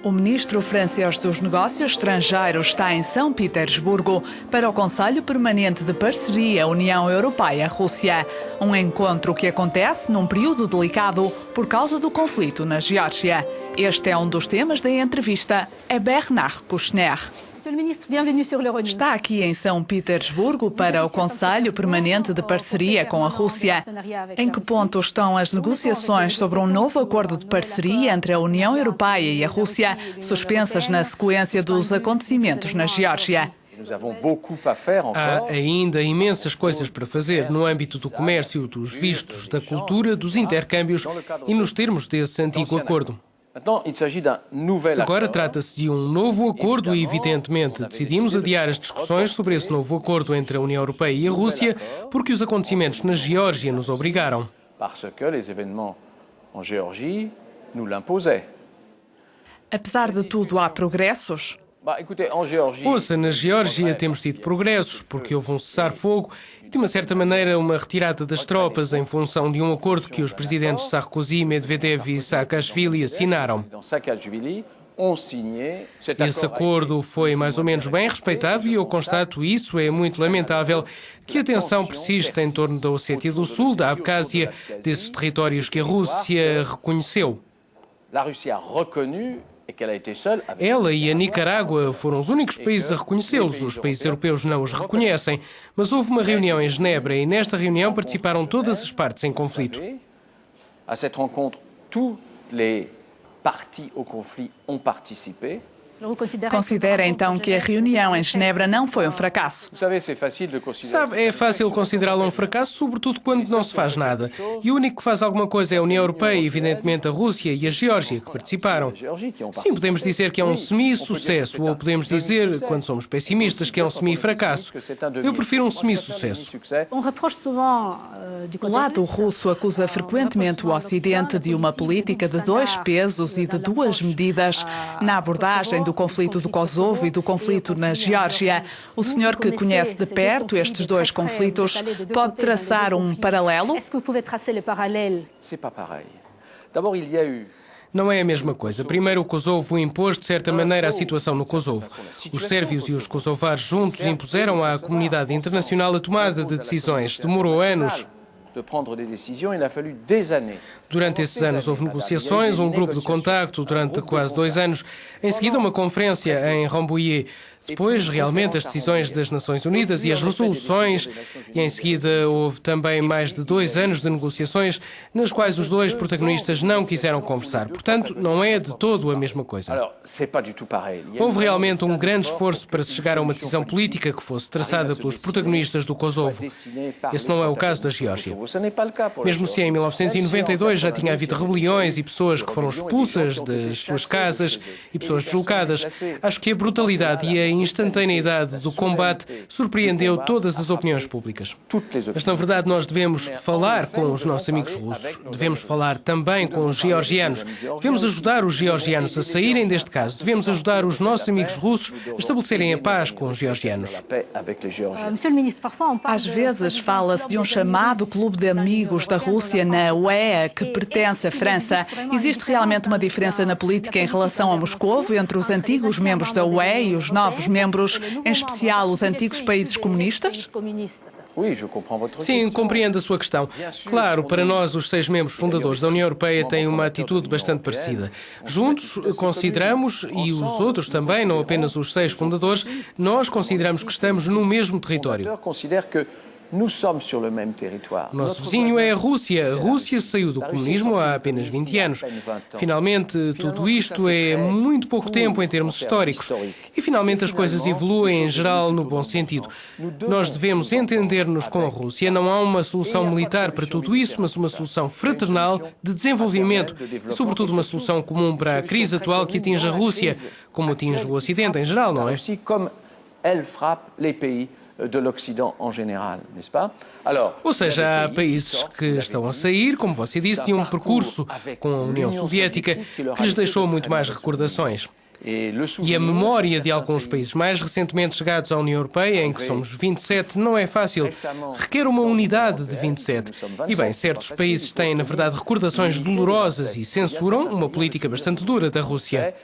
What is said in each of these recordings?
O ministro francês dos Negócios Estrangeiros está em São Petersburgo para o Conselho Permanente de Parceria União Europeia-Rússia. Um encontro que acontece num período delicado por causa do conflito na Geórgia. Este é um dos temas da entrevista a Bernard Kouchner. Está aqui em São Petersburgo para o Conselho Permanente de Parceria com a Rússia. Em que ponto estão as negociações sobre um novo acordo de parceria entre a União Europeia e a Rússia, suspensas na sequência dos acontecimentos na Geórgia? Há ainda imensas coisas para fazer no âmbito do comércio, dos vistos, da cultura, dos intercâmbios e nos termos desse antigo acordo. Agora trata-se de um novo acordo e, evidentemente, decidimos adiar as discussões sobre esse novo acordo entre a União Europeia e a Rússia porque os acontecimentos na Geórgia nos obrigaram. Apesar de tudo, há progressos? Ouça, na Geórgia temos tido progressos, porque houve um cessar-fogo e, de uma certa maneira, uma retirada das tropas em função de um acordo que os presidentes Sarkozy, Medvedev e Saakashvili assinaram. Esse acordo foi mais ou menos bem respeitado e eu constato isso, é muito lamentável que a tensão persiste em torno da Ossétia do Sul, da Abcásia, desses territórios que a Rússia reconheceu. Ela e a Nicarágua foram os únicos países a reconhecê-los. Os países europeus não os reconhecem. Mas houve uma reunião em Genebra e nesta reunião participaram todas as partes em conflito. Considera então que a reunião em Genebra não foi um fracasso? Sabe, é fácil considerá-lo um fracasso, sobretudo quando não se faz nada. E o único que faz alguma coisa é a União Europeia, evidentemente a Rússia e a Geórgia, que participaram. Sim, podemos dizer que é um semi-sucesso, ou podemos dizer, quando somos pessimistas, que é um semi-fracasso. Eu prefiro um semi-sucesso. O lado russo acusa frequentemente o Ocidente de uma política de dois pesos e de duas medidas na abordagem do conflito do Kosovo e do conflito na Geórgia. O senhor que conhece de perto estes dois conflitos pode traçar um paralelo? Não é a mesma coisa. Primeiro, o Kosovo impôs, de certa maneira, a situação no Kosovo. Os sérvios e os kosovares juntos impuseram à comunidade internacional a tomada de decisões. Demorou anos. Durante esses anos houve negociações, um grupo de contacto durante quase 2 anos. Em seguida, uma conferência em Rambouillet. Depois, realmente, as decisões das Nações Unidas e as resoluções. E em seguida, houve também mais de 2 anos de negociações nas quais os dois protagonistas não quiseram conversar. Portanto, não é de todo a mesma coisa. Houve realmente um grande esforço para se chegar a uma decisão política que fosse traçada pelos protagonistas do Kosovo. Esse não é o caso da Geórgia. Mesmo se em 1992 já tinha havido rebeliões e pessoas que foram expulsas das suas casas e pessoas deslocadas, acho que a brutalidade e a instantaneidade do combate surpreendeu todas as opiniões públicas. Mas, na verdade, nós devemos falar com os nossos amigos russos, devemos falar também com os georgianos, devemos ajudar os georgianos a saírem deste caso, devemos ajudar os nossos amigos russos a estabelecerem a paz com os georgianos. Às vezes fala-se de um chamado clube de amigos da Rússia na UE que pertence à França. Existe realmente uma diferença na política em relação a Moscovo entre os antigos membros da UE e os novos membros, em especial os antigos países comunistas? Sim, compreendo a sua questão. Claro, para nós, os 6 membros fundadores da União Europeia têm uma atitude bastante parecida. Juntos, consideramos, e os outros também, não apenas os 6 fundadores, nós consideramos que estamos no mesmo território. O nosso vizinho é a Rússia. A Rússia saiu do comunismo há apenas 20 anos. Finalmente, tudo isto é muito pouco tempo em termos históricos. E finalmente as coisas evoluem em geral no bom sentido. Nós devemos entender-nos com a Rússia. Não há uma solução militar para tudo isso, mas uma solução fraternal de desenvolvimento e, sobretudo, uma solução comum para a crise atual que atinge a Rússia, como atinge o Ocidente em geral, não é? Ou seja, há países que estão a sair, como você disse, de um percurso com a União Soviética que lhes deixou muito mais recordações. E a memória de alguns países mais recentemente chegados à União Europeia, em que somos 27, não é fácil. Requer uma unidade de 27. E bem, certos países têm, na verdade, recordações dolorosas e censuram uma política bastante dura da Rússia.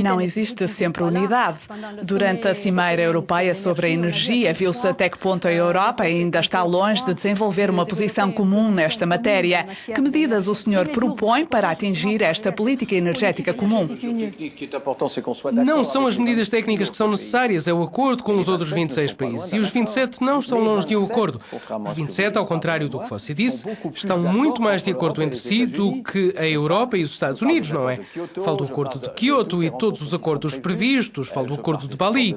Não existe sempre unidade. Durante a Cimeira Europeia sobre a Energia, viu-se até que ponto a Europa ainda está longe de desenvolver uma posição comum nesta matéria. Que medidas o senhor propõe para atingir esta política energética comum? Não são as medidas técnicas que são necessárias, é o acordo com os outros 26 países. E os 27 não estão longe de um acordo. Os 27, ao contrário do que você disse, estão muito mais de acordo entre si do que a Europa e os Estados Unidos, não é? Falo do acordo de Kyoto e todos os acordos previstos, falo do acordo de Bali.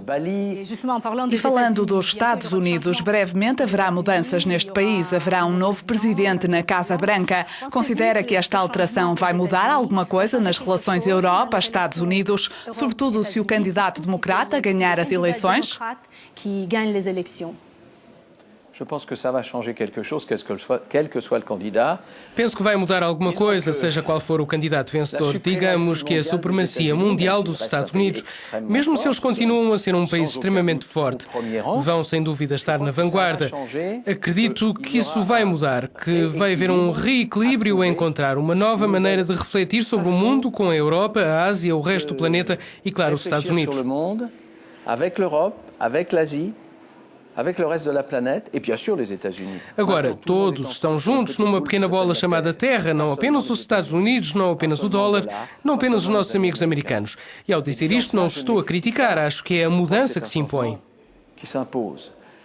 E falando dos Estados Unidos, brevemente haverá mudanças neste país. Haverá um novo presidente na Casa Branca. Considera que esta alteração vai mudar alguma coisa nas relações Europa-Estados Unidos, sobretudo se o candidato democrata ganhar as eleições? Penso que vai mudar alguma coisa, seja qual for o candidato vencedor. Digamos que a supremacia mundial dos Estados Unidos, mesmo se eles continuam a ser um país extremamente forte, vão sem dúvida estar na vanguarda. Acredito que isso vai mudar, que vai haver um reequilíbrio a encontrar, uma nova maneira de refletir sobre o mundo com a Europa, a Ásia, o resto do planeta e, claro, os Estados Unidos. Agora, todos estão juntos numa pequena bola chamada Terra, não apenas os Estados Unidos, não apenas o dólar, não apenas os nossos amigos americanos. E ao dizer isto, não os estou a criticar, acho que é a mudança que se impõe.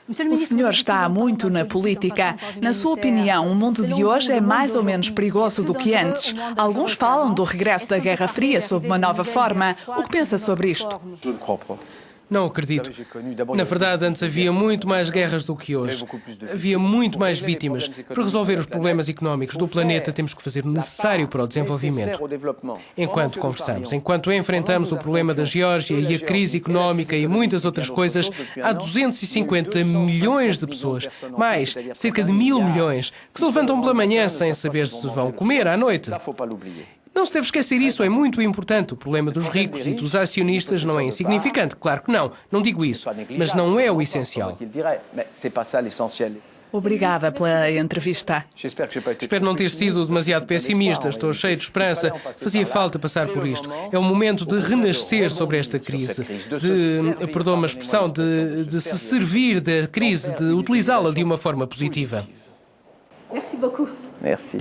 O senhor está muito na política. Na sua opinião, o mundo de hoje é mais ou menos perigoso do que antes? Alguns falam do regresso da Guerra Fria sob uma nova forma. O que pensa sobre isto? Não acredito. Na verdade, antes havia muito mais guerras do que hoje. Havia muito mais vítimas. Para resolver os problemas económicos do planeta, temos que fazer o necessário para o desenvolvimento. Enquanto conversamos, enquanto enfrentamos o problema da Geórgia e a crise económica e muitas outras coisas, há 250 milhões de pessoas, mais cerca de 1.000 milhões, que se levantam pela manhã sem saber se vão comer à noite. Não se deve esquecer isso, é muito importante. O problema dos ricos e dos acionistas não é insignificante. Claro que não, não digo isso, mas não é o essencial. Obrigada pela entrevista. Espero não ter sido demasiado pessimista, estou cheio de esperança. Fazia falta passar por isto. É o momento de renascer sobre esta crise, perdoa-me a expressão, de se servir da crise, de utilizá-la de uma forma positiva. Merci beaucoup. Merci.